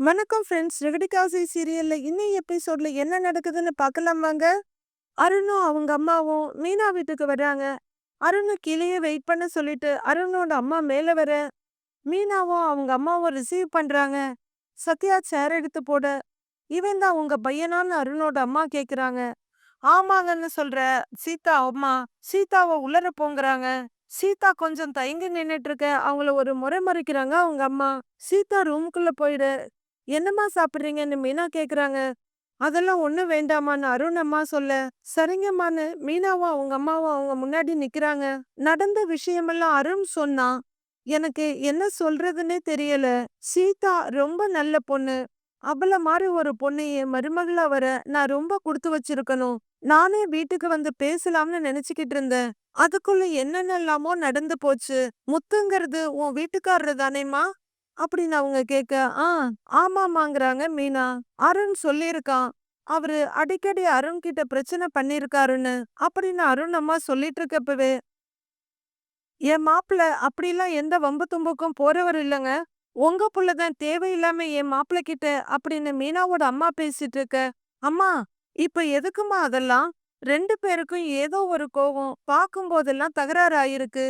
வணக்கம் ஃப்ரெண்ட்ஸ். ரெகடிகாசி சீரியல்ல இன்னும் எபிசோட்ல என்ன நடக்குதுன்னு பார்க்கலாம் வாங்க. அருணும் அவங்க அம்மாவும் மீனா வீட்டுக்கு வராங்க. அருண் கீழேயே வெயிட் பண்ண சொல்லிட்டு அருணோட அம்மா மேல வர மீனாவும் அவங்க அம்மாவும் ரிசீவ் பண்றாங்க. சத்யா சேர் எடுத்து போட இவன் தான் உங்க பையனான்னு அருணோட அம்மா கேக்குறாங்க. ஆமாங்கன்னு சொல்ற சீதா அம்மா சீதாவை உள்ளர போங்கறாங்க. சீதா கொஞ்சம் தயங்கி நின்னுட்டு இருக்க அவங்கள ஒரு முறை மறைக்கிறாங்க அவங்க அம்மா. சீதா ரூமுக்குள்ள போயிடு. என்னம்மா சாப்பிடுறீங்கன்னு மீனா கேக்குறாங்க. அதெல்லாம் ஒண்ணும் வேண்டாமான்னு அருண் அம்மா சொல்ல, சரிங்கம்மான்னு மீனாவும் அவங்க அம்மாவும் அவங்க முன்னாடி நிக்கிறாங்க. நடந்த விஷயமெல்லாம் அருண் சொன்னான். எனக்கு என்ன சொல்றதுன்னே தெரியல. சீதா ரொம்ப நல்ல பொண்ணு. அவள மாதிரி ஒரு பொண்ணு என் மருமகளா வர நான் ரொம்ப கொடுத்து வச்சிருக்கணும். நானே வீட்டுக்கு வந்து பேசலாம்னு நினைச்சுக்கிட்டு இருந்தேன். அதுக்குள்ள என்னென்னலாமோ நடந்து போச்சு. முத்துங்கிறது உன் வீட்டுக்காரரு தானேம்மா அப்படின்னு அவங்க கேட்க, ஆ ஆமாமாங்கிறாங்க மீனா. அருண் சொல்லியிருக்கான். அவரு அடிக்கடி அருண் கிட்ட பிரச்சனை பண்ணிருக்காருன்னு அப்படின்னு அருண் அம்மா சொல்லிட்டு இருக்கப்பவே, என் மாப்பிள்ள அப்படிலாம் எந்த வம்பு தும்புக்கும் போறவர் இல்லைங்க. உங்க புள்ளதான் தேவையில்லாம என் மாப்பிள்ள கிட்ட அப்படின்னு மீனாவோட அம்மா பேசிட்டு இருக்க. அம்மா இப்ப எதுக்குமா அதெல்லாம்? ரெண்டு பேருக்கும் ஏதோ ஒரு கோவம் பார்க்கும் போதெல்லாம் தகராறு ஆயிருக்கு.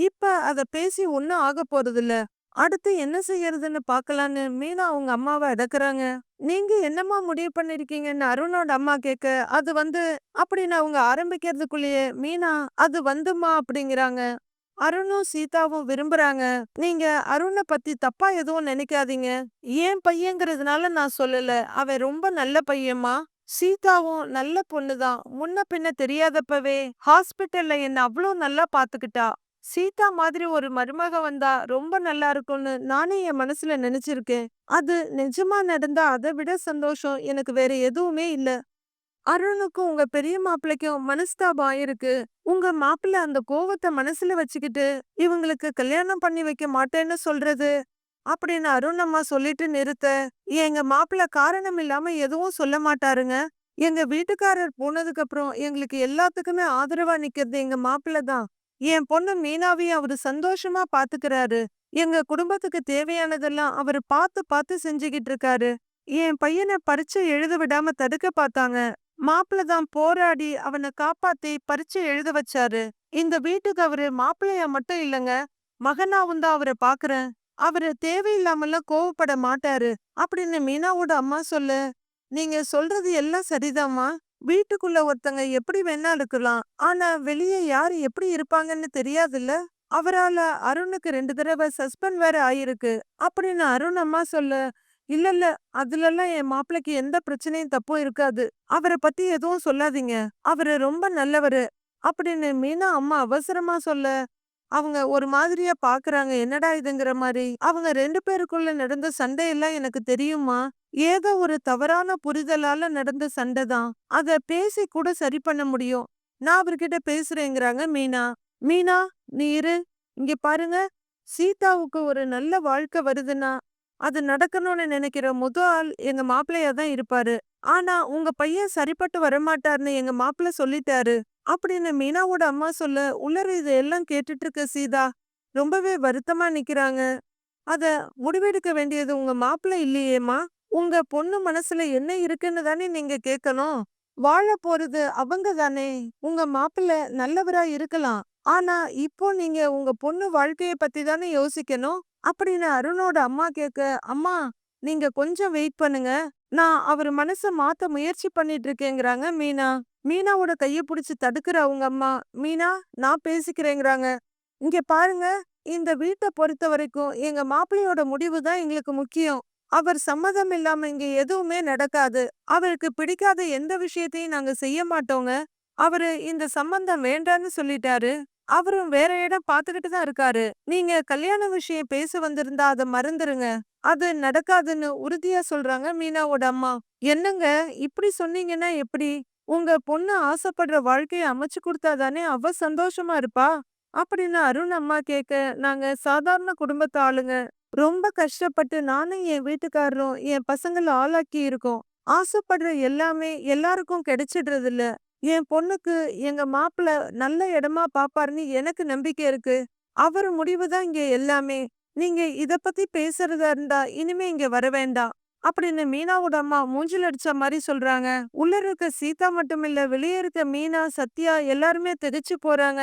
இப்ப அத பேசி ஒன்னும் ஆக போறதில்ல. அடுத்து என்ன செய்யறதுன்னு பார்க்கலான்னு மீனா அவங்க அம்மாவை அடக்குறாங்க. நீங்க என்னம்மா முடிவு பண்ணிருக்கீங்கன்னு அருணோட அம்மா கேட்க, அது வந்து அப்படின்னு அவங்க ஆரம்பிக்கிறதுக்குள்ளேயே மீனா அது வந்துமா அப்படிங்கிறாங்க. அருணும் சீதாவும் விரும்புறாங்க. நீங்க அருண பத்தி தப்பா எதுவும் நினைக்காதீங்க. ஏன் பையங்கிறதுனால நான் சொல்லல. அவன் ரொம்ப நல்ல பையன்மா. சீதாவும் நல்ல பொண்ணுதான். முன்ன பின்ன தெரியாதப்பவே ஹாஸ்பிட்டல்ல என்ன அவ்ளோ நல்லா பாத்துக்கிட்டா. சீதா மாதிரி ஒரு மருமக வந்தா ரொம்ப நல்லா இருக்கும்னு நானே என் மனசுல நினைச்சிருக்கேன். அது நிஜமா நடந்தா அதை விட சந்தோஷம் எனக்கு வேற எதுவுமே இல்ல. அருணுக்கும் உங்க பெரிய மாப்பிள்ளைக்கும் மனஸ்தாபம் ஆயிருக்கு. உங்க மாப்பிள்ளை அந்த கோவத்தை மனசுல வச்சுக்கிட்டு இவங்களுக்கு கல்யாணம் பண்ணி வைக்க மாட்டேன்னு சொல்றது அப்படின்னு அருண் அம்மா சொல்லிட்டு நிறுத்த, எங்க மாப்பிள்ளை காரணம் இல்லாம எதுவும் சொல்ல மாட்டாருங்க. எங்க வீட்டுக்காரர் போனதுக்கு அப்புறம் எங்களுக்கு எல்லாத்துக்குமே ஆதரவா நிக்கிறது எங்க மாப்பிள்ளை தான். என் பொண்ணு மீனாவையும் அவரு சந்தோஷமா பாத்துக்கிறாரு. எங்க குடும்பத்துக்கு தேவையானதெல்லாம் அவரு பார்த்து பார்த்து செஞ்சுக்கிட்டு இருக்காரு. என் பையனை பரீட்சை எழுத விடாம தடுக்க பார்த்தாங்க. மாப்பிள்ள தான் போராடி அவனை காப்பாத்தி பரீட்சை எழுத வச்சாரு. இந்த வீட்டுக்கு அவரு மாப்பிள்ளையா மட்டும் இல்லங்க, மகனாவும் தான் அவரை பாக்குறேன். அவரு தேவையில்லாமலாம் கோவப்பட மாட்டாரு அப்படின்னு மீனாவோட அம்மா சொல்ல, நீங்க சொல்றது எல்லாம் சரிதாம்மா. வீட்டுக்குள்ள ஒருத்தங்க எப்படி வேணா இருக்கலாம். ஆனா வெளியே யாரு எப்படி இருப்பாங்கன்னு தெரியாதுல்ல. அவரால அருணுக்கு 2 தடவை சஸ்பெண்ட் வேற ஆயிருக்கு அப்படின்னு அருண் அம்மா சொல்ல, இல்ல இல்ல அதுலலாம் என் மாப்பிளைக்கு எந்த பிரச்சனையும் தப்பும் இருக்காது. அவரை பத்தி எதுவும் சொல்லாதீங்க. அவரு ரொம்ப நல்லவரு அப்படின்னு மீனா அம்மா அவசரமா சொல்ல, அவங்க ஒரு மாதிரியா பாக்குறாங்க. என்னடா இதுங்கிற மாதிரி. அவங்க 2 பேருக்குள்ள நடந்த சண்டையெல்லாம் எனக்கு தெரியுமா. ஏதோ ஒரு தவறான புரிதலால நடந்த சண்டை தான். அத பேசி கூட சரி பண்ண முடியும். நான் அவர்கிட்ட பேசுறேங்கிறாங்க மீனா. மீனா நீ இரு. இங்க பாருங்க. சீதாவுக்கு ஒரு நல்ல வாழ்க்கை வருதுன்னா அது நடக்கணும்னு நினைக்கிற முத ஆள் எங்க மாப்பிள்ளையா தான் இருப்பாரு. ஆனா உங்க பையன் சரிப்பட்டு வரமாட்டார்னு எங்க மாப்பிள்ளை சொல்லிட்டாரு அப்படின்னு மீனாவோட அம்மா சொல்ல, உள்ளர இதெல்லாம் கேட்டுட்டு இருக்க சீதா ரொம்பவே வருத்தமா நிக்கிறாங்க. அத முடிவெடுக்க வேண்டியது உங்க மாப்பிள்ளை இல்லையேம்மா. உங்க பொண்ணு மனசுல என்ன இருக்குன்னு தானே நீங்க கேட்கணும். வாழ போறது அவங்க தானே. உங்க மாப்பிள்ளை நல்லவரா இருக்கலாம். ஆனா இப்போ நீங்க உங்க பொண்ணு வாழ்க்கைய பத்தி தானே யோசிக்கணும் அப்படின்னு அருணோட அம்மா கேட்க, அம்மா நீங்க கொஞ்சம் வெயிட் பண்ணுங்க. நான் அவர் மனச மாத்த முயற்சி பண்ணிட்டு இருக்கேங்கிறாங்க மீனா. மீனாவோட கைய புடிச்சு தடுக்கிற அவங்க அம்மா, மீனா நான் பேசிக்கிறேங்கிறாங்க. இங்க பாருங்க, இந்த வீட்டை பொறுத்த வரைக்கும் எங்க மாப்பிள்ளையோட முடிவு தான் எங்களுக்கு முக்கியம். அவர் சம்மதம் இல்லாம இங்க எதுவுமே நடக்காது. அவருக்கு பிடிக்காத எந்த விஷயத்தையும் நாங்க செய்ய மாட்டோங்க. அவரு இந்த சம்பந்தம் வேண்டான்னு சொல்லிட்டாரு. அவரும் வேற இடம் பாத்துக்கிட்டு தான் இருக்காரு. நீங்க கல்யாண விஷயம் பேச வந்திருந்தா அத மறந்துருங்க. அது நடக்காதுன்னு உறுதியா சொல்றாங்க மீனாவோட அம்மா. என்னங்க இப்படி சொன்னீங்கன்னா எப்படி? உங்க பொண்ணு ஆசைப்படுற வாழ்க்கைய அமைச்சு கொடுத்தா தானே அவ சந்தோஷமா இருப்பா அப்படின்னு அருண் அம்மா கேட்க, நாங்க சாதாரண குடும்பத்து ஆளுங்க. ரொம்ப கஷ்டப்பட்டு நானும் என் வீட்டுக்காரரும் என் பசங்கள ஆளாக்கி இருக்கோம். ஆசைப்படுற எல்லாமே எல்லாருக்கும் கிடைச்சிடுறது இல்ல. என் பொண்ணுக்கு எங்க மாப்பிள்ள நல்ல இடமா பாப்பாருன்னு எனக்கு நம்பிக்கை இருக்கு. அவர் முடிவு தான் இங்க எல்லாமே. நீங்க இத பத்தி பேசுறதா இருந்தா இனிமே இங்க வர வேண்டாம் அப்படின்னு மீனாவோட அம்மா மூஞ்சில அடிச்ச மாதிரி சொல்றாங்க. உள்ள இருக்க சீதா மட்டும் இல்ல, வெளியே இருக்க மீனா, சத்யா எல்லாருமே திகைச்சு போறாங்க.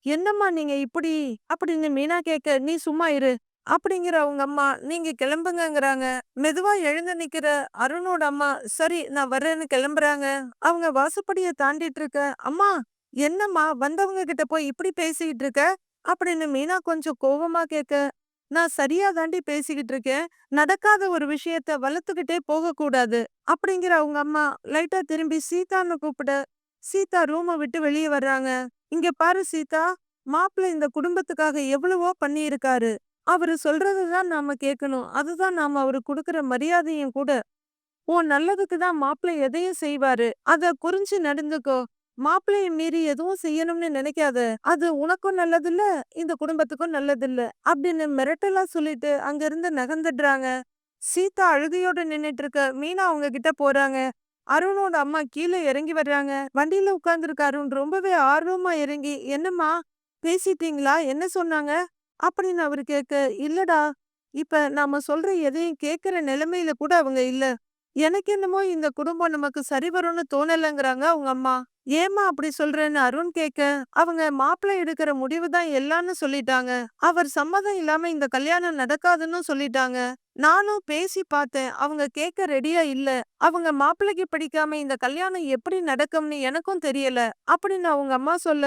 என்னம்மா நீங்க இப்படி? அப்படின்னு மீனா கேட்க, நீ சும்மா இரு அப்படிங்கிற அவங்க அம்மா, நீங்க கிளம்புங்கங்கறாங்க. மெதுவா எழுந்து நிக்கிற அருணோட அம்மா, சரி நான் வரேன்னு கிளம்புறாங்க. அவங்க வாசப்படிய தாண்டிட்டு இருக்க, அம்மா என்னம்மா வந்தவங்க கிட்ட போய் இப்படி பேசிக்கிட்டு இருக்க அப்படின்னு மீனா கொஞ்சம் கோவமா கேட்க, நான் சரியா தாண்டி பேசிக்கிட்டு இருக்கேன். நடக்காத ஒரு விஷயத்த வளர்த்துக்கிட்டே போக கூடாது அப்படிங்கிற அவங்க அம்மா லைட்டா திரும்பி சீதான்னு கூப்பிட, சீதா ரூமை விட்டு வெளியே வர்றாங்க. இங்க பாரு சீதா, மாப்பிள்ளை இந்த குடும்பத்துக்காக எவ்வளவோ பண்ணியிருக்காரு. அவரு சொல்றதுதான் நாம கேட்கணும். அதுதான் நாம அவருக்கு குடுக்கிற மரியாதையும் கூட. உன் நல்லதுக்கு தான் மாப்பிள்ளை எதையும் செய்வாரு. அத புரிஞ்சு நடந்துக்கோ. மாப்பிள்ளைய மீறி எதுவும் செய்யணும்னு நினைக்காத. அது உனக்கும் நல்லதில்ல, இந்த குடும்பத்துக்கும் நல்லதில்ல அப்படின்னு மிரட்டலா சொல்லிட்டு அங்கிருந்து நகர்ந்துடுறாங்க. சீதா அழுகையோட நின்னுட்டு இருக்க மீனா அவங்க கிட்ட போறாங்க. அருணோட அம்மா கீழே இறங்கி வர்றாங்க. வண்டியில உட்கார்ந்துருக்க அருண் ரொம்பவே ஆர்வமா இறங்கி, என்னம்மா பேசிட்டீங்களா? என்ன சொன்னாங்க அப்படின்னு அவரு கேட்க, இல்லடா, இப்ப நாம சொல்ற எதையும் கேட்கிற நிலைமையில கூட அவங்க இல்ல. எனக்கு என்னமோ இந்த குடும்பம் நமக்கு சரி வரும்னு தோணலங்கிறாங்க அவங்க அம்மா. ஏம்மா அப்படி சொல்றேன்னு அருண் கேட்க, அவங்க மாப்பிள்ளை எடுக்கிற முடிவு தான் எல்லான்னு சொல்லிட்டாங்க. அவர் சம்மதம் இல்லாம இந்த கல்யாணம் நடக்காதுன்னு சொல்லிட்டாங்க. நானும் பேசி பார்த்தேன். அவங்க கேட்க ரெடியா இல்ல. அவங்க மாப்பிள்ளைக்கு பிடிக்காம இந்த கல்யாணம் எப்படி நடக்கும்னு எனக்கும் தெரியல அப்படின்னு அவங்க அம்மா சொல்ல,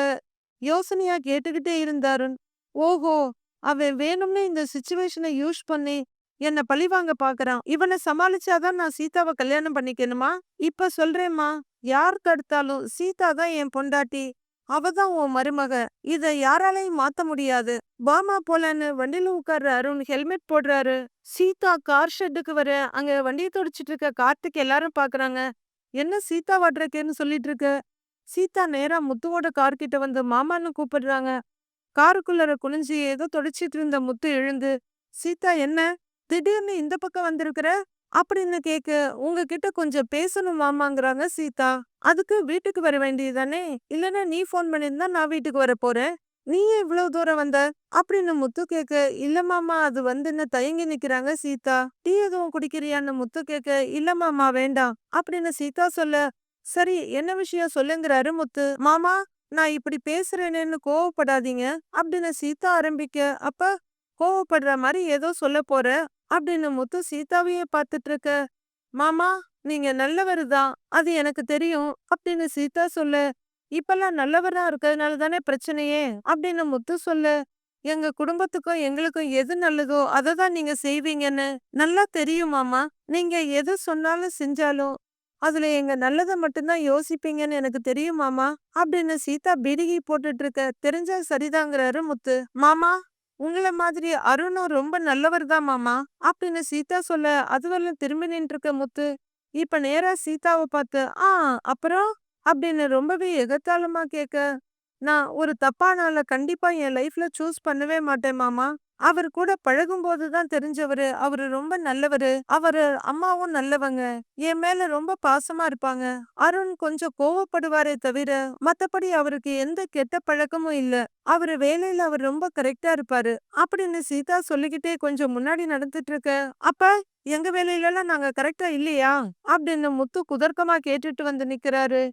யோசனையா கேட்டுக்கிட்டே இருந்த அருண், ஓஹோ, அவன் வேணும்னே இந்த சிச்சுவேஷனை யூஸ் பண்ணி என்ன பழிவாங்க பாக்குறான். இவனை சமாளிச்சாதான் நான் சீதாவை கல்யாணம் பண்ணிக்கணுமா? இப்ப சொல்றேம்மா, யார் தடுத்தாலும் சீதா தான் என் பொண்டாட்டி. அவ தான் உன் மருமக. இத யாராலையும் மாத்த முடியாது. வாமா போலான்னு வண்டியில உட்கார்ற அருண் ஹெல்மெட் போடுறாரு. சீதா கார் ஷெட்டுக்கு வர, அங்க வண்டியை துடைச்சிட்டு இருக்க கார்த்திக் எல்லாரும் பாக்குறாங்க. என்ன சீதா வாட்றக்கேன்னு சொல்லிட்டு இருக்க. சீதா நேரா முத்துவோட கார் கிட்ட வந்து மாமான்னு கூப்பிடுறாங்க. காருக்குள்ளர குனிஞ்சு ஏதோ தொடச்சிட்டு இருந்த முத்து எழுந்து, சீதா என்ன திடீர்னு இந்த பக்கம் வந்திருக்கிற அப்படின்னு கேட்க, உங்ககிட்ட கொஞ்சம் பேசணும் மாமாங்கிறாங்க சீதா. அதுக்கு வீட்டுக்கு வர வேண்டியதானே, இல்லைன்னா நீ ஃபோன் பண்ணியிருந்தா நான் வீட்டுக்கு வர போறேன். நீ ஏன் இவ்வளவு தூரம் வந்த அப்படின்னு முத்து கேட்க, இல்ல மாமா அது வந்துன்னு தயங்கி நிக்கிறாங்க சீதா. டீ எதுவும் குடிக்கிறியான்னு முத்து கேட்க, இல்ல மாமா வேண்டாம் அப்படின்னு சீதா சொல்ல, சரி என்ன விஷயம் சொல்லுங்கிறாரு முத்து. மாமா நான் இப்படி பேசுறேனேன்னு கோவப்படாதீங்க அப்படின்னு சீதா ஆரம்பிக்க, அப்ப கோவப்படுற மாதிரி ஏதோ சொல்ல போற அப்படின்னு முத்து சீதாவையே பார்த்துட்டு இருக்க, மாமா நீங்க நல்லவரு தான், அது எனக்கு தெரியும் அப்படின்னு சீதா சொல்ல, இப்பெல்லாம் நல்லவரா இருக்கிறதுனால தானே பிரச்சனையே அப்படின்னு முத்து சொல்ல, எங்க குடும்பத்துக்கும் எங்களுக்கும் எது நல்லதோ அதை தான் நீங்க செய்வீங்கன்னு நல்லா தெரியும் மாமா. நீங்க எது சொன்னாலும் செஞ்சாலும் அதுல எங்க நல்லதை மட்டும்தான் யோசிப்பீங்கன்னு எனக்கு தெரியும் மாமா அப்படின்னு சீதா பிடுகி போட்டுட்டு இருக்க, தெரிஞ்சா சரிதாங்கிறாரு முத்து. மாமா உங்கள மாதிரி அருணும் ரொம்ப நல்லவர் தான் மாமா அப்படின்னு சீதா சொல்ல, அதுவரையும் திரும்பி நின்று இருக்க முத்து இப்ப நேரா சீதாவை பார்த்து, அப்புறம் அப்படின்னு ரொம்பவே எகத்தாளமா கேட்க, நான் ஒரு தப்பான ஆளை கண்டிப்பா என் லைஃப்ல சூஸ் பண்ணவே மாட்டேன் மாமா. அவர் கூட பழகும்போது தான் தெரிஞ்சவரு. அவரு ரொம்ப நல்லவரு. அவரு அம்மாவும் நல்லவங்க. என் மேல ரொம்ப பாசமா இருப்பாங்க. அருண் கொஞ்சம் கோவப்படுவாரே தவிர, மத்தபடி அவருக்கு எந்த கெட்ட பழக்கமும் இல்ல. அவரு வேலையில அவர் ரொம்ப கரெக்ட்டா இருப்பாரு அப்படின்னு சீதா சொல்லிக்கிட்டே கொஞ்சம் முன்னாடி நடந்துட்டு இருக்க, அப்ப எங்க வேலையிலலாம் நாங்க கரெக்ட்டா இல்லையா அப்படின்னு முத்து குதர்க்கமா கேட்டுட்டு வந்து நிக்கிறாரு.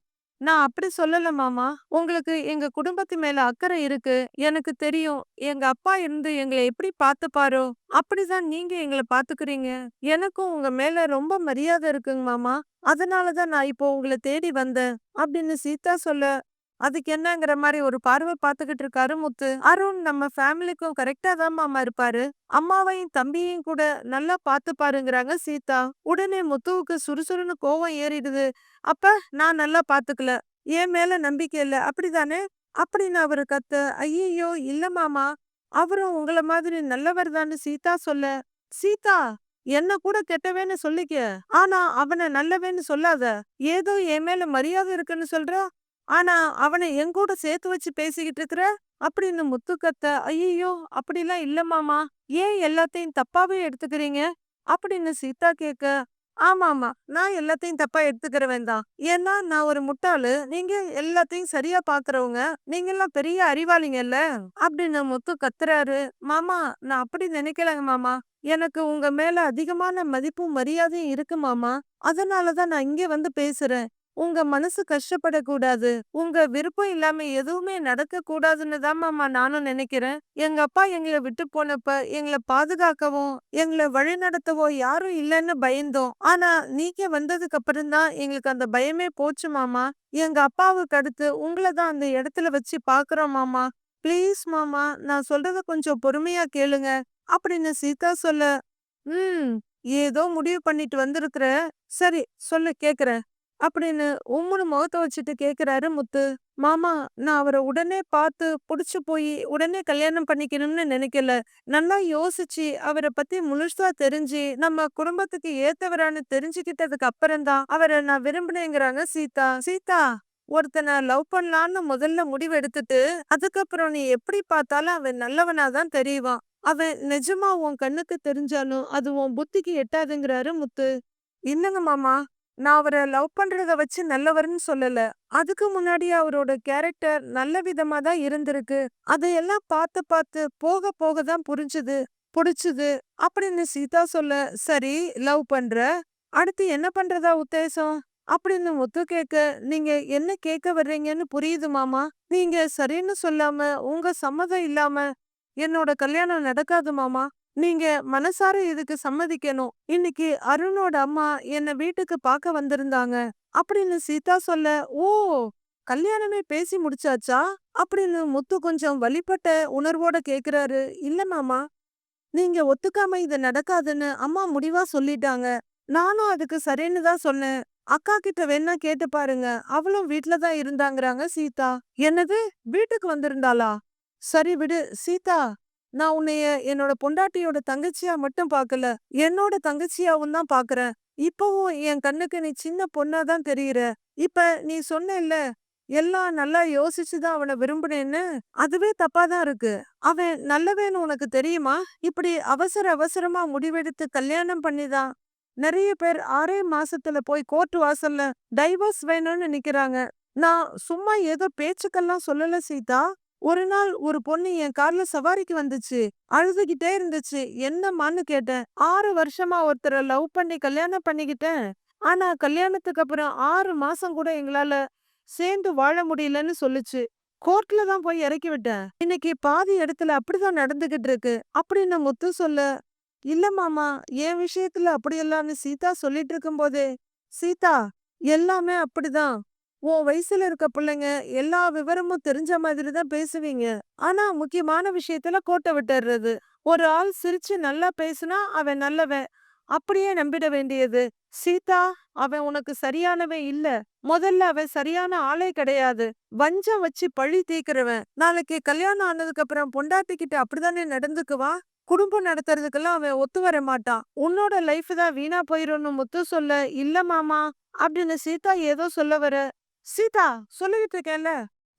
நான் அப்படி சொல்லல மாமா. உங்களுக்கு எங்க குடும்பத்து மேல அக்கறை இருக்கு. எனக்கு தெரியும். எங்க அப்பா இருந்து எங்கள எப்படி பார்த்துப்பாரோ, அப்படிதான் நீங்க எங்கள பார்த்துக்கிறீங்க. எனக்கும் உங்க மேல ரொம்ப மரியாதை இருக்குங்க மாமா. அதனால தான் நான் இப்போ உங்கள தேடி வந்தேன் அப்படின்னு சீதா சொல்ல, அதுக்கு என்னங்கிற மாரி ஒரு பார்வை பார்த்துக்கிட்டு இருக்காரு முத்து. அருண் நம்ம ஃபேமிலிக்கும் கரெக்ட்டா தான் மாமா இருப்பாரு. அம்மாவையும் தம்பியையும் கூட நல்லா பார்த்துப்பாருங்கிறாங்க சீதா. உடனே முத்துவுக்கு சுறுசுறுன்னு கோவம் ஏறிடுது. அப்ப நான் நல்லா பார்த்துக்கல. என் மேல நம்பிக்கை இல்ல அப்படிதானே அப்படின்னு அவரு கத்த, ஐயையோ இல்ல மாமா, அவரும் உங்கள மாதிரி நல்லவர் தான்னு சீதா சொல்ல, சீதா என்ன கூட கெட்டவேன்னு சொல்லிக்க, ஆனா அவனை நல்லவேன்னு சொல்லாத. ஏதோ என் மேல மரியாதை இருக்குன்னு சொல்ற, ஆனா அவனை என் கூட சேர்த்து வச்சு பேசிக்கிட்டு இருக்கிற அப்படின்னு முத்து கத்த, ஐயையோ அப்படிலாம் இல்ல மாமா, ஏன் எல்லாத்தையும் தப்பாவே எடுத்துக்கிறீங்க அப்படின்னு சீதா கேட்க, ஆமாமா. நான் எல்லாத்தையும் தப்பா எடுத்துக்கிறவன் தான். ஏன்னா, நான் ஒரு முட்டாளு. நீங்க எல்லாத்தையும் சரியா பார்க்கிறவங்க. நீங்கலாம் பெரிய அறிவாளிங்கல்ல. அப்படின்னு முத்து கத்துறாரு. மாமா, நான் அப்படி நினைக்கலங்க மாமா. எனக்கு உங்க மேல அதிகமான மதிப்பும், மரியாதையும் இருக்கு மாமா. அதனால தான் நான் இங்க வந்து பேசுறேன். உங்க மனசு கஷ்டப்படக்கூடாது. உங்க விருப்பம் இல்லாம எதுவுமே நடக்கக்கூடாதுன்னு தான் மாமா நானும் நினைக்கிறேன். எங்க அப்பா எங்கள விட்டு போனப்ப, எங்கள பாதுகாக்கவும், எங்கள வழிநடத்தவோ யாரும் இல்லன்னு பயந்தோம். ஆனா, நீங்க வந்ததுக்கு அப்புறம் தான் எங்களுக்கு அந்த பயமே போச்சு மாமா. எங்க அப்பாவுக்கு அடுத்து உங்கள தான் அந்த இடத்துல வச்சு பார்க்குறோம் மாமா. ப்ளீஸ் மாமா, நான் சொல்றத கொஞ்சம் பொறுமையா கேளுங்க. அப்படின்னு சீதா சொல்ல, ம். ஏதோ முடிவு பண்ணிட்டு வந்திருக்கிற. சரி, சொல்லு கேட்கிறேன். அப்படின்னு உம்முன்னு முகத்த வச்சுட்டு கேட்கிறாரு முத்து. மாமா, நான் அவர உடனே பார்த்து புடிச்சு போயி, உடனே கல்யாணம் பண்ணிக்கணும்னு நினைக்கல. நல்லா யோசிச்சு, அவர பத்தி முழுசா தெரிஞ்சு, நம்ம குடும்பத்துக்கு ஏத்தவரான்னு தெரிஞ்சுக்கிட்டதுக்கு அப்புறம் தான், அவர நான் விரும்பினேங்கிறாங்க சீதா. சீதா, ஒருத்தன லவ் பண்ணலான்னு முதல்ல முடிவு எடுத்துட்டு, அதுக்கப்புறம் நீ எப்படி பார்த்தாலும் அவன் நல்லவனா தான் தெரிவான். அவன் நிஜமா உன் கண்ணுக்கு தெரிஞ்சாலும், அது உன் புத்திக்கு எட்டாதுங்கிறாரு முத்து. இல்லங்க மாமா. நான் அவர லவ் பண்றத வச்சு நல்லவர்ன்னு சொல்லல. அதுக்கு முன்னாடி அவரோட கேரக்டர் நல்ல விதமா தான் இருந்திருக்கு. அதையெல்லாம் பார்த்து பார்த்து போக போக தான் புரிஞ்சுது. புடிச்சுது. அப்படின்னு சீதா சொல்ல, சரி லவ் பண்ற. அடுத்து என்ன பண்றதா உத்தேசம்? அப்படின்னு முத்து கேட்க, நீங்க என்ன கேட்க வர்றீங்கன்னு புரியுது மாமா. நீங்க சரின்னு சொல்லாம, உங்க சம்மதம் இல்லாம என்னோட கல்யாணம் நடக்காது மாமா. நீங்க மனசார இதுக்கு சம்மதிக்கணும். இன்னைக்கு அருணோட அம்மா என்ன வீட்டுக்கு பார்க்க வந்திருந்தாங்க. அப்படின்னு சீதா சொல்ல, ஓ! கல்யாணமே பேசி முடிச்சாச்சா? அப்படின்னு முத்து கொஞ்சம் வழிபட்ட உணர்வோட கேக்குறாரு. இல்ல மாமா. நீங்க ஒத்துக்காம இது நடக்காதுன்னு அம்மா முடிவா சொல்லிட்டாங்க. நானும் அதுக்கு சரின்னு தான் சொன்னேன். அக்கா கிட்ட வேணா கேட்டு பாருங்க. அவளும் வீட்ல தான் இருந்தாங்கறாங்க சீதா. என்னது? வீட்டுக்கு வந்திருந்தாளா? சரி விடு. சீதா, நான் உன்னைய என்னோட பொண்டாட்டியோட தங்கச்சியா மட்டும் பார்க்கல. என்னோட தங்கச்சியாவும் தான் பார்க்கிறேன். இப்பவும் என் கண்ணுக்கு நீ சின்ன பொண்ணா தான் தெரியிற. இப்ப நீ சொன்னேல்ல, எல்லாம் நல்லா யோசிச்சு தான் அவன விரும்புனேன்னு. அதுவே தப்பா தான் இருக்கு. அவன் நல்லவன்னு உனக்கு தெரியுமா? இப்படி அவசர அவசரமா முடிவெடுத்து கல்யாணம் பண்ணி தான் நெறைய பேர் 6 மாசத்துல போய் கோர்ட் வாசல்ல டைவர்ஸ் வேணும்னு நிக்கிறாங்க. நான் சும்மா ஏதோ பேச்சுக்கெல்லாம் சொல்லல சீதா. ஒரு நாள் ஒரு பொண்ணு என் கார்ல சவாரிக்கு வந்துச்சு. அழுதுகிட்டே இருந்துச்சு. என்னம்மான்னு கேட்டேன். 6 வருஷமா ஒருத்தர லவ் பண்ணி கல்யாணம் பண்ணிக்கிட்டேன். ஆனா கல்யாணத்துக்கு அப்புறம் 6 மாசம் கூட எங்களால சேர்ந்து வாழ முடியலன்னு சொல்லுச்சு. கோர்ட்ல தான் போய் இறக்கி விட்டேன். இன்னைக்கு பாதி இடத்துல அப்படிதான் நடந்துகிட்டு இருக்கு. அப்படின்னு முத்து சொல்ல, இல்ல மாமா, என் விஷயத்துல அப்படியெல்லாம்னு சீதா சொல்லிட்டு இருக்கும்போதே, சீதா, எல்லாமே அப்படிதான். உன் வயசுல இருக்க பிள்ளைங்க எல்லா விவரமும் தெரிஞ்ச மாதிரி தான் பேசுவீங்க. ஆனா முக்கியமான விஷயத்துல கோட்டை விட்டுறது. ஒரு ஆள் சிரிச்சு நல்லா பேசுனா அவன் நல்லவன். அப்படியே நம்பிட வேண்டியது. சீதா, அவன் உனக்கு சரியானவன் இல்ல. முதல்ல அவன் சரியான ஆளே கிடையாது. வஞ்சம் வச்சு பழி தீர்க்கிறவன். நாளைக்கு கல்யாணம் ஆனதுக்கு அப்புறம் பொண்டாட்டி கிட்ட அப்படிதானே நடந்துக்குவான். குடும்பம் நடத்துறதுக்கெல்லாம் அவன் ஒத்து வர மாட்டான். உன்னோட லைஃப் தான் வீணா போயிரும்னு முத்து சொல்ல, இல்ல மாமா அப்படின்னு சீதா ஏதோ சொல்ல வர, சீதா, சொல்லிக்கிட்டு இருக்கேன்ல,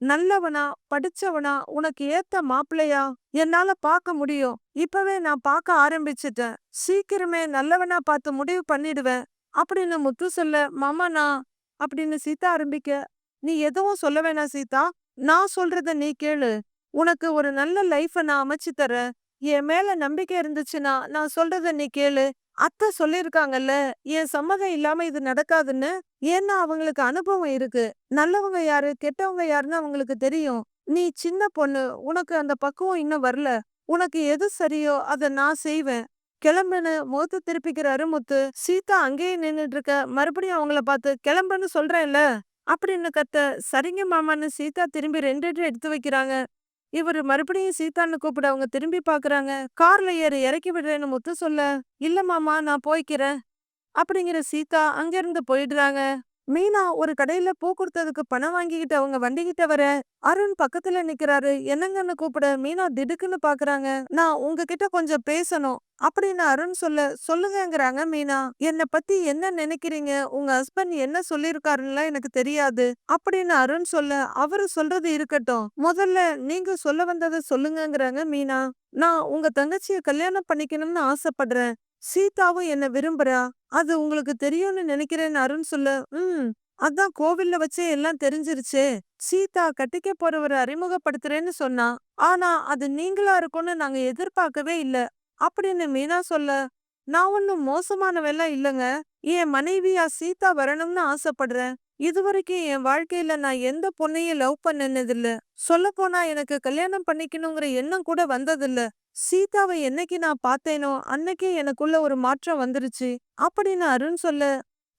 நல்லவனா படிச்சவனா உனக்கு ஏத்த மாப்பிள்ளையா என்னால பார்க்க முடியும். இப்பவே நான் பார்க்க ஆரம்பிச்சிட்டேன். சீக்கிரமே நல்லவனா பார்த்து முடிவு பண்ணிடுவேன் அப்படின்னு முத்து சொல்ல, மாமா நான் அப்படின்னு சீதா ஆரம்பிக்க, நீ எதுவும் சொல்ல வேணாம் சீதா. நான் சொல்றத நீ கேளு. உனக்கு ஒரு நல்ல லைஃப நான் அமைச்சு தரேன். என் மேல நம்பிக்கை இருந்துச்சுன்னா நான் சொல்றத நீ கேளு. அத்தை சொல்லிருக்காங்கல்ல, என் சம்மதம் இல்லாம இது நடக்காதுன்னு. ஏன்னா அவங்களுக்கு அனுபவம் இருக்கு. நல்லவங்க யாரு, கெட்டவங்க யாருன்னு அவங்களுக்கு தெரியும். நீ சின்ன பொண்ணு. உனக்கு அந்த பக்குவம் இன்னும் வரல. உனக்கு எது சரியோ அத நான் செய்வேன். கிளம்புன்னு முகத்த திருப்பிக்கிறாரு முத்து. சீதா அங்கேயே நின்னுட்டு இருக்க. மறுபடியும் அவங்கள பார்த்து கிளம்புன்னு சொல்றேன்ல அப்படின்னு கத்த, சரிங்க மாமான்னு சீதா திரும்பி 2 அடி எடுத்து வைக்கிறாங்க. இவரு மறுபடியும் சீதான்னு கூப்பிட அவங்க திரும்பி பாக்குறாங்க. கார்ல ஏறு, இறக்கி விடுறேன்னு முத்து சொல்ல, இல்ல மாமா நான் போய்க்கிறேன் அப்படிங்கிற சீதா அங்கிருந்து போயிடுறாங்க. மீனா ஒரு கடையில பூ கொடுத்ததுக்கு பணம் வாங்கிக்கிட்டு அவங்க வண்டிகிட்ட வர, அருண் பக்கத்துல நிக்கிறாரு. என்னங்கன்னு கூப்பிட மீனா திடுக்குன்னு பாக்குறாங்க. நான் உங்ககிட்ட கொஞ்சம் பேசணும் அப்படின்னு அருண் சொல்ல, சொல்லுங்கங்கிறாங்க மீனா. என்ன பத்தி என்ன நினைக்கிறீங்க? உங்க ஹஸ்பண்ட் என்ன சொல்லிருக்காருன்னு எனக்கு தெரியாது அப்படின்னு அருண் சொல்ல, அவரு சொல்றது இருக்கட்டும், முதல்ல நீங்க சொல்ல வந்ததை சொல்லுங்கங்கிறாங்க மீனா. நான் உங்க தங்கச்சிய கல்யாணம் பண்ணிக்கணும்னு ஆசைப்படுறேன். சீதாவும் என்ன விரும்புறா. அது உங்களுக்கு தெரியும்னு நினைக்கிறேன்னு அருண் சொல்ல, அதான் கோவில்ல வச்சே எல்லாம் தெரிஞ்சிருச்சே. சீதா கட்டிக்க போறவர அறிமுகப்படுத்துறேன்னு சொன்னா. ஆனா அது நீங்களா இருக்கும்னு நாங்க எதிர்பார்க்கவே இல்ல. அப்படின்னு மீனா சொல்ல, நான் ஒண்ணும் மோசமானவெல்லாம் இல்லங்க. என் மனைவியா சீதா வரணும்னு ஆசைப்படுறேன். இதுவரைக்கும் என் வாழ்க்கையில நான் எந்த பொண்ணையும் லவ் பண்ணுனதில்ல. சொல்லப்போனா எனக்கு கல்யாணம் பண்ணிக்கணுங்கிற எண்ணம் கூட வந்ததில்ல. சீதாவ என்னைக்கு நான் பார்த்தேனோ அன்னைக்கே எனக்குள்ள ஒரு மாற்றம் வந்துருச்சு. அப்படின்னு அருண் சொல்ல,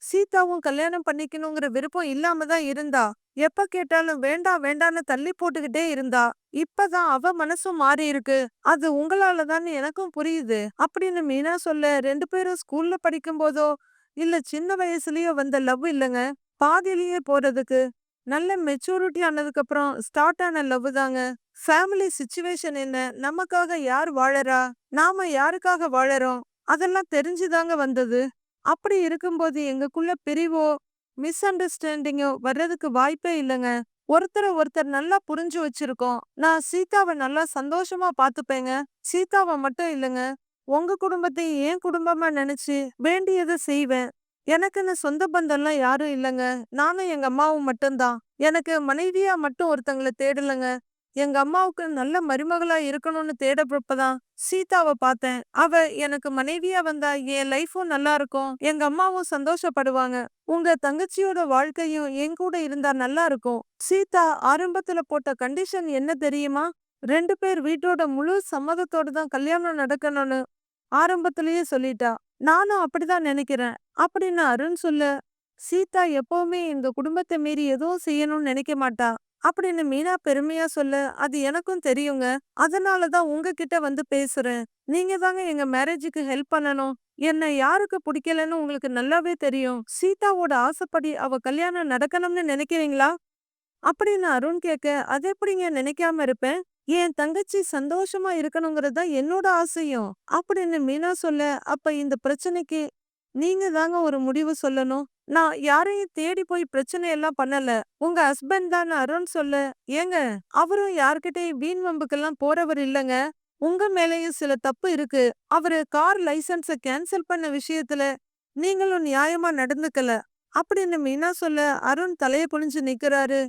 சீதாவும் கல்யாணம் பண்ணிக்கணுங்கிற விருப்பம் இல்லாம தான் இருந்தா. எப்ப கேட்டாலும் வேண்டாம் வேண்டான்னு தள்ளி போட்டுக்கிட்டே இருந்தா. இப்பதான் அவ மனசும் மாறி இருக்கு. அது உங்களால தான் எனக்கும் புரியுது. அப்படின்னு மீனா சொல்ல, 2 பேரும் ஸ்கூல்ல படிக்கும் போதோ இல்ல சின்ன வயசுலயோ வந்த லவ் இல்லங்க. பாதியிலேயே போறதுக்கு நல்ல மெச்சூரிட்டி ஆனதுக்கு அப்புறம் ஸ்டார்ட் ஆன லவ் தாங்க. ஃபேமிலி சிச்சுவேஷன் என்ன, நமக்காக யார் வாழறா, நாம யாருக்காக வாழறோம், அதெல்லாம் தெரிஞ்சுதாங்க வந்தது. அப்படி இருக்கும்போது எங்களுக்குள்ள பிரிவோ மிஸ் அண்டர்ஸ்டாண்டிங்கோ வர்றதுக்கு வாய்ப்பே இல்லைங்க. ஒருத்தரை ஒருத்தர் நல்லா புரிஞ்சு வச்சிருக்கோம். நான் சீதாவை நல்லா சந்தோஷமா பாத்துப்பேங்க. சீதாவை மட்டும் இல்லைங்க, உங்க குடும்பத்தையும் என் குடும்பமா நினைச்சு வேண்டியதை செய்வேன். எனக்குன்னு சொந்த பந்தம்லாம் யாரும் இல்லைங்க. நானும் எங்க அம்மாவும் மட்டும்தான். எனக்கு மனைவியா மட்டும் ஒருத்தங்கள தேடலங்க. எங்க அம்மாவுக்கு நல்ல மருமகளா இருக்கணும்னு தேடப்பதான் சீதாவை பார்த்தேன். அவ எனக்கு மனைவியா வந்தா என் லைஃபும் நல்லா இருக்கும். எங்க அம்மாவும் சந்தோஷப்படுவாங்க. உங்க தங்கச்சியோட வாழ்க்கையும் என் கூட இருந்தா நல்லா இருக்கும். சீதா ஆரம்பத்துல போட்ட கண்டிஷன் என்ன தெரியுமா? 2 பேர் வீட்டோட முழு சம்மதத்தோட தான் கல்யாணம் நடக்கணும்னு ஆரம்பத்திலேயே சொல்லிட்டா. நானும் அப்படிதான் நினைக்கிறேன். அப்படின்னு அருண் சொல்ல, சீதா எப்பவுமே இந்த குடும்பத்தை மீறி எதுவும் செய்யணும்னு நினைக்க மாட்டா. அப்படின்னு மீனா பெருமையா சொல்ல, அது எனக்கும் தெரியுங்க. அதனாலதான் உங்ககிட்ட வந்து பேசுறேன். நீங்க தாங்க எங்க மேரேஜுக்கு ஹெல்ப் பண்ணணும். என்ன யாருக்கு பிடிக்கலன்னு உங்களுக்கு நல்லாவே தெரியும். சீதாவோட ஆசைப்படி அவ கல்யாணம் நடக்கணும்னு நினைக்கிறீங்களா? அப்படின்னு அருண் கேட்க, அது எப்படிங்க நினைக்காம இருப்பேன். என் தங்கச்சி சந்தோஷமா இருக்கணுங்கிறது தான் என்னோட ஆசையும். அப்படின்னு மீனா சொல்ல, அப்ப இந்த பிரச்சனைக்கு நீங்க தாங்க ஒரு முடிவு சொல்லணும். நான் யாரையும் தேடி போய் பிரச்சனை எல்லாம் பண்ணல. உங்க ஹஸ்பண்ட் தான் அருண் சொல்ல, ஏங்க அவரும் யார்கிட்டயும் வீண் வம்புக்கெல்லாம் போறவர் இல்லங்க. உங்க மேலயும் சில தப்பு இருக்கு. அவரு கார் லைசன்ஸ கேன்சல் பண்ண விஷயத்துல நீங்களும் நியாயமா நடந்துக்கல. அப்படின்னு மீனா சொல்ல, அருண் தலைய குனிஞ்சு நிக்கிறாரு.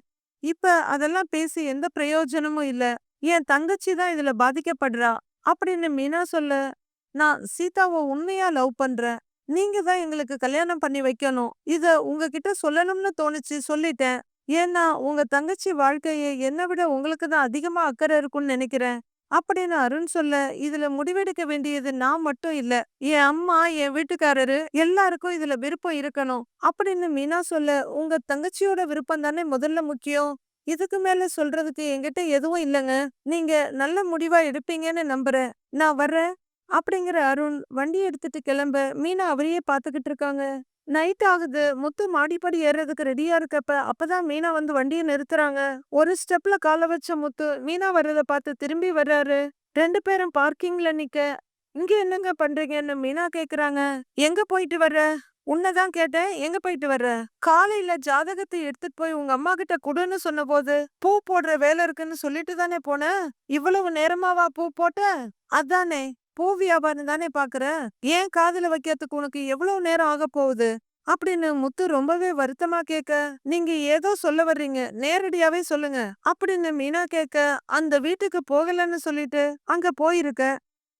இப்ப அதெல்லாம் பேசி எந்த பிரயோஜனமும் இல்ல. என் தங்கச்சி தான் இதுல பாதிக்கப்படுறா. அப்படின்னு மீனா சொல்ல, நான் சீதாவை உண்மையா லவ் பண்றேன். நீங்க தான் எங்களுக்கு கல்யாணம் பண்ணி வைக்கணும். இத உங்ககிட்ட சொல்லணும்னு தோணுச்சு, சொல்லிட்டேன். ஏன்னா உங்க தங்கச்சி வாழ்க்கையை என்னை விட உங்களுக்கு தான் அதிகமா அக்கறை இருக்கும்னு நினைக்கிறேன். அப்படின்னு அருண் சொல்ல, இதுல முடிவெடுக்க வேண்டியது நான் மட்டும் இல்ல. என் அம்மா, என் வீட்டுக்காரரு எல்லாருக்கும் இதுல விருப்பம் இருக்கணும். அப்படின்னு மீனா சொல்ல, உங்க தங்கச்சியோட விருப்பம் தானே முதல்ல முக்கியம். இதுக்கு மேல சொல்றதுக்கு என்கிட்ட எதுவும் இல்லங்க. நீங்க நல்ல முடிவா எடுப்பீங்கன்னு நம்புறேன். நான் வர்றேன். அப்படிங்கிற அருண் வண்டி எடுத்துட்டு கிளம்ப மீனா அவரையே பாத்துக்கிட்டு இருக்காங்க. நைட் ஆகுது. முத்து மாடிப்படி ஏறுறதுக்கு ரெடியா இருக்கப்ப அப்பதான் மீனா வந்து வண்டியை நிறுத்துறாங்க. ஒரு ஸ்டெப்ல கால வச்ச முத்து மீனா வர்றத பார்த்து திரும்பி வர்றாரு. 2 பேரும் பார்க்கிங்ல நிக்க, இங்க என்னங்க பண்றீங்கன்னு மீனா கேக்குறாங்க. எங்க போயிட்டு வர்ற? உன்னதான் கேட்டேன், எங்க போயிட்டு வர்ற? காலையில ஜாதகத்தை எடுத்துட்டு போய் உங்க அம்மா கிட்ட குடுன்னு சொன்னபோது பூ போடுற வேலை இருக்குன்னு சொல்லிட்டு தானே போன. இவ்வளவு நேரமாவா பூ போட்ட? அதானே, பூ வியாபாரம் தானே பாக்குற. ஏன் காதுல வைக்கிறதுக்கு உனக்கு எவ்வளவு நேரம் ஆக போகுது? அப்படின்னு முத்து ரொம்பவே வருத்தமா கேட்க, நீங்க ஏதோ சொல்ல வர்றீங்க, நேரடியாவே சொல்லுங்க. அப்படின்னு மீனா கேட்க, அந்த வீட்டுக்கு போகலன்னு சொல்லிட்டு அங்க போயிருக்க,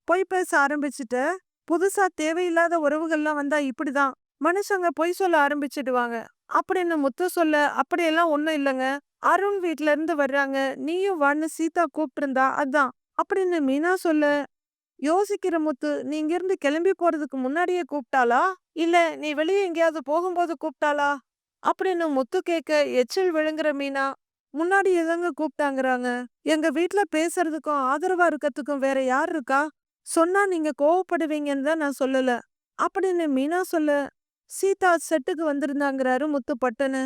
பொய் பேச ஆரம்பிச்சுட்ட. புதுசா தேவையில்லாத உறவுகள்லாம் வந்தா இப்படிதான், மனுஷங்க பொய் சொல்ல ஆரம்பிச்சிடுவாங்க. அப்படின்னு முத்து சொல்ல, அப்படியெல்லாம் ஒண்ணும் இல்லைங்க. அருண் வீட்ல இருந்து வர்றாங்க, நீயும் வான்னு சீதா கூப்பிட்டு இருந்தா அதான். அப்படின்னு மீனா சொல்ல, யோசிக்கிற முத்து, நீ இங்கிருந்து கிளம்பி போறதுக்கு முன்னாடியே கூப்பிட்டாளா, இல்ல நீ வெளியே எங்கேயாவது போகும்போது கூப்பிட்டாளா? அப்படின்னு முத்து கேட்க, எச்சில் விழுங்குற மீனா, முன்னாடி எதாங்க கூப்பிட்டாங்கறாங்க. எங்க வீட்ல பேசுறதுக்கும் ஆதரவா இருக்கறதுக்கும் வேற யார் இருக்கா? சொன்னா நீங்க கோவப்படுவீங்கன்னு தான் நான் சொல்லல. அப்படின்னு மீனா சொல்ல, சீதா செட்டுக்கு வந்திருந்தாங்கறாரு முத்து பட்டுன்னு.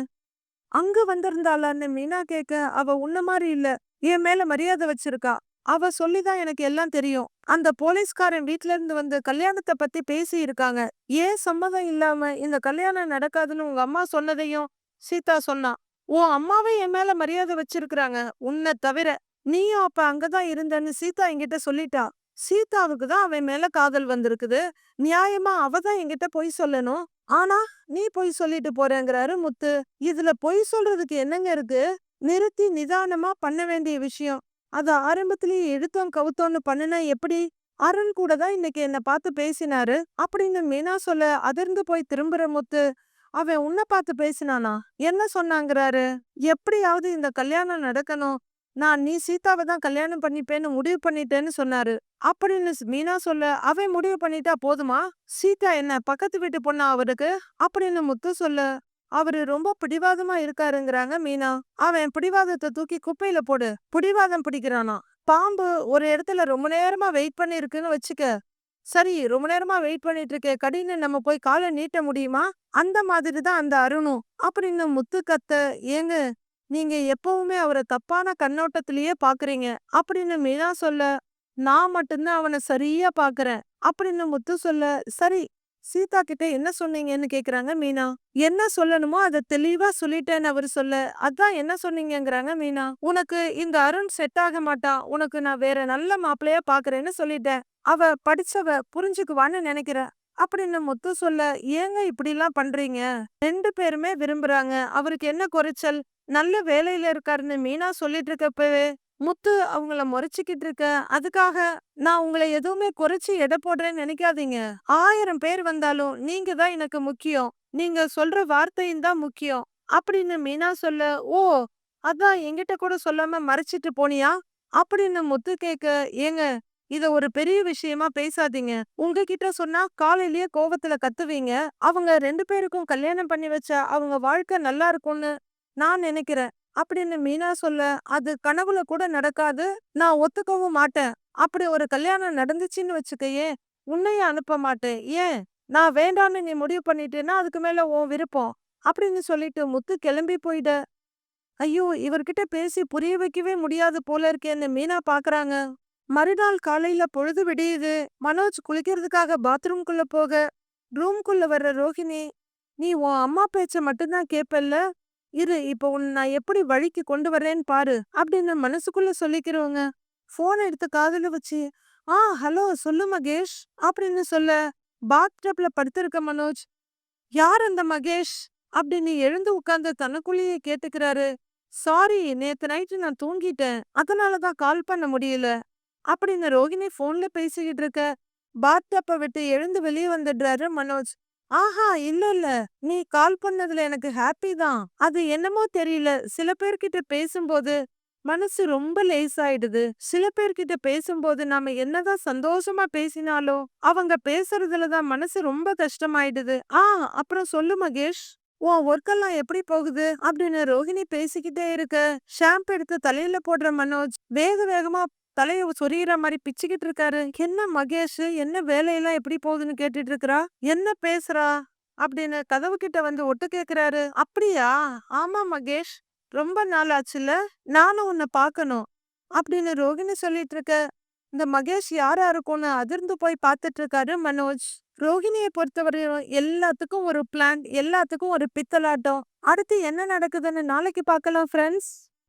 அங்க வந்திருந்தாளான்னு மீனா கேட்க, அவ உன்ன மாதிரி இல்ல, என் மேல மரியாதை வச்சிருக்கா. அவ சொல்லிதான் எனக்கு எல்லாம் தெரியும். அந்த போலீஸ்காரன் வீட்ல இருந்து வந்து கல்யாணத்தை பத்தி பேசி இருக்காங்க. ஏன் சம்மதம் இல்லாம இந்த கல்யாணம் நடக்காதுன்னு உங்க அம்மா சொன்னதையும் சீதா சொன்னா. உன் அம்மாவே என் மேல மரியாதை வச்சிருக்கிறாங்க, உன்னை தவிர. நீயும் அப்ப அங்கதான் இருந்தன்னு சீதா என்கிட்ட சொல்லிட்டா. சீதாவுக்கு தான் அவன் மேல காதல் வந்திருக்குது. நியாயமா அவ தான் என்கிட்ட பொய் சொல்லணும். ஆனா நீ பொய் சொல்லிட்டு போறேங்கிறாரு முத்து. இதுல பொய் சொல்றதுக்கு என்னங்க இருக்கு? நிறுத்தி நிதானமா பண்ண வேண்டிய விஷயம். அது ஆரம்பத்திலேயே எடுத்தோம் கவுத்தோன்னு பண்ணுனா எப்படி? அருண் கூட தான் இன்னைக்கு என்ன பார்த்து பேசினாரு அப்படின்னு மீனா சொல்ல அதிர்ந்து போய் திரும்புற முத்து. அவன் உன்னை பார்த்து பேசினானா? என்ன சொன்னாங்கறாரு? எப்படியாவது இந்த கல்யாணம் நடக்கணும். நீ சீதாவை தான் கல்யாணம் பண்ணிப்பேன்னு முடிவு பண்ணிட்டேன்னு சொன்னாரு. அப்படின்னு மீனா சொல்ல, அவன் முடிவு பண்ணிட்டா போதுமா? சீதா என்ன பக்கத்து வீட்டு பொண்ணா அவருக்கு? அப்படின்னு முத்து சொல்ல, அவரு ரொம்ப பிடிவாதமா இருக்காருங்கிறாங்க மீனா. அவன் பிடிவாதத்தை தூக்கி குப்பையில போடு. பிடிவாதம் பிடிக்கிறானா? பாம்பு ஒரு இடத்துல ரொம்ப நேரமா வெயிட் பண்ணி இருக்குன்னு வச்சுக்க. சரி, ரொம்ப நேரமா வெயிட் பண்ணிட்டு இருக்கே, கடின்னு நம்ம போய் காலை நீட்ட முடியுமா? அந்த மாதிரி தான் அந்த அருணும். அப்படின்னு முத்து கத்த, ஏங்க நீங்க எப்பவுமே அவரை தப்பான கண்ணோட்டத்திலேயே பாக்குறீங்க அப்படின்னு மீனா சொல்ல, நான் மட்டும்தான் அவனை சரியா பாக்குறேன் அப்படின்னு முத்து சொல்ல, சரி சீதா கிட்ட என்ன சொன்னீங்கன்னு கேக்குறாங்க மீனா. என்ன சொல்லணுமோ அதை தெளிவா சொல்லிட்டேன்னு அவரு சொல்ல, அதான் என்ன சொன்னீங்கங்கிறாங்க மீனா. உனக்கு இந்த அருண் செட் ஆக மாட்டான், உனக்கு நான் வேற நல்ல மாப்பிள்ளையா பாக்குறேன்னு சொல்லிட்டேன். அவ படிச்சவ, புரிஞ்சுக்குவான்னு நினைக்கிறேன் அப்படின்னு முத்து சொல்ல, ஏங்க இப்படி எல்லாம் பண்றீங்க? 2 பேருமே விரும்புறாங்க, அவருக்கு என்ன குறைச்சல்? நல்ல வேலையில இருக்காருன்னு மீனா சொல்லிட்டு இருக்கப்பவே முத்து அவங்கள முறைச்சுக்கிட்டு இருக்க. அதுக்காக நான் உங்களை எதுவுமே குறைச்சு எடை போடுறேன்னு நினைக்காதீங்க. 1000 பேர் வந்தாலும் நீங்க தான் எனக்கு முக்கியம். நீங்க சொல்ற வார்த்தையும் தான் முக்கியம் அப்படின்னு மீனா சொல்ல, ஓ அதான் என்கிட்ட கூட சொல்லாம மறைச்சிட்டு போனியா அப்படின்னு முத்து கேட்க, ஏங்க இத ஒரு பெரிய விஷயமா பேசாதீங்க. உங்ககிட்ட சொன்னா காலையிலேயே கோவத்துல கத்துவீங்க. அவங்க 2 பேருக்கும் கல்யாணம் பண்ணி வச்சா அவங்க வாழ்க்கை நல்லா இருக்கும்னு நான் நினைக்கிறேன் அப்படின்னு மீனா சொல்ல, அது கனவுல கூட நடக்காது. நான் ஒத்துக்கவும் மாட்டேன். அப்படி ஒரு கல்யாணம் நடந்துச்சுன்னு வச்சுக்கயேன், உன்னைய அனுப்ப மாட்டேன். ஏன்? நான் வேண்டான்னு நீ முடிவு பண்ணிட்டேன்னா அதுக்கு மேல உன் விருப்பம் அப்படின்னு சொல்லிட்டு முத்து கிளம்பி போயிட. ஐயோ, இவர்கிட்ட பேசி புரிய வைக்கவே முடியாது போல இருக்கேன்னு மீனா பாக்குறாங்க. மறுநாள் காலையில பொழுது விடியுது. மனோஜ் குளிக்கிறதுக்காக பாத்ரூம்குள்ள போக, ரூம்குள்ள வர்ற ரோஹிணி, நீ உன் அம்மா பேச்ச மட்டும்தான் கேப்பல்ல, இரு இப்ப உன்னை நான் எப்படி வழிக்கு கொண்டு வர்றேன்னு பாரு அப்படின்னு மனசுக்குள்ள சொல்லிக்கிறவங்க போன் எடுத்து காதுல வச்சு, ஹலோ சொல்லு மகேஷ் அப்படின்னு சொல்ல, பாத் டப்ல படுத்திருக்க மனோஜ், யார் அந்த மகேஷ் அப்படின்னு எழுந்து உட்கார்ந்து தனக்குள்ளேயே கேட்டுக்கிறாரு. சாரி, நேத்து நைட்டு நான் தூங்கிட்டேன், அதனாலதான் கால் பண்ண முடியல அப்படின்னு ரோகிணி போன்ல பேசிக்கிட்டு இருக்க. பாத் டப்ப விட்டு எழுந்து வெளியே வந்துடுறாரு மனோஜ். ஆஹா, இல்ல இல்ல, நீ கால் பண்ணதுல எனக்கு ஹாப்பி தான். அது என்னமோ தெரியல, சில பேர்கிட்ட பேசும்போது மனசு ரொம்ப லேசாயிடுது. சில பேர்கிட்ட பேசும்போது நாம என்னதான் சந்தோஷமா பேசினாலும் அவங்க பேசுறதுலதான் மனசு ரொம்ப கஷ்டமாயிடுது. அப்புறம் சொல்லு மகேஷ், உன் ஒர்க்கெல்லாம் எப்படி போகுது அப்படின்னு ரோஹிணி பேசிக்கிட்டே இருக்க. ஷாம்பு எடுத்து தலையில போடுற மனோஜ் வேக வேகமா தலைய சொரியிற மாதிரி பிச்சுக்கிட்டு இருக்காரு. என்ன மகேஷ், என்ன வேலையெல்லாம் எப்படி போகுதுன்னு கேட்டுட்டு இருக்கறா, என்ன பேசுறா அப்படின்னு கதவு கிட்ட வந்து ஒட்டு கேக்குறாரு. அப்படியா? ஆமா மகேஷ், ரொம்ப நாள் ஆச்சுல்ல, நானும் உன்னை பார்க்கணும் அப்படின்னு ரோகிணி சொல்லிட்டு இருக்க. இந்த மகேஷ் யாரா இருக்கும்னு அதிர்ந்து போய் பார்த்துட்டு இருக்காரு மனோஜ். ரோகிணியை பொறுத்தவரையும் எல்லாத்துக்கும் ஒரு பிளான், எல்லாத்துக்கும் ஒரு பித்தலாட்டம். அடுத்து என்ன நடக்குதுன்னு நாளைக்கு பார்க்கலாம் ஃப்ரெண்ட்ஸ்.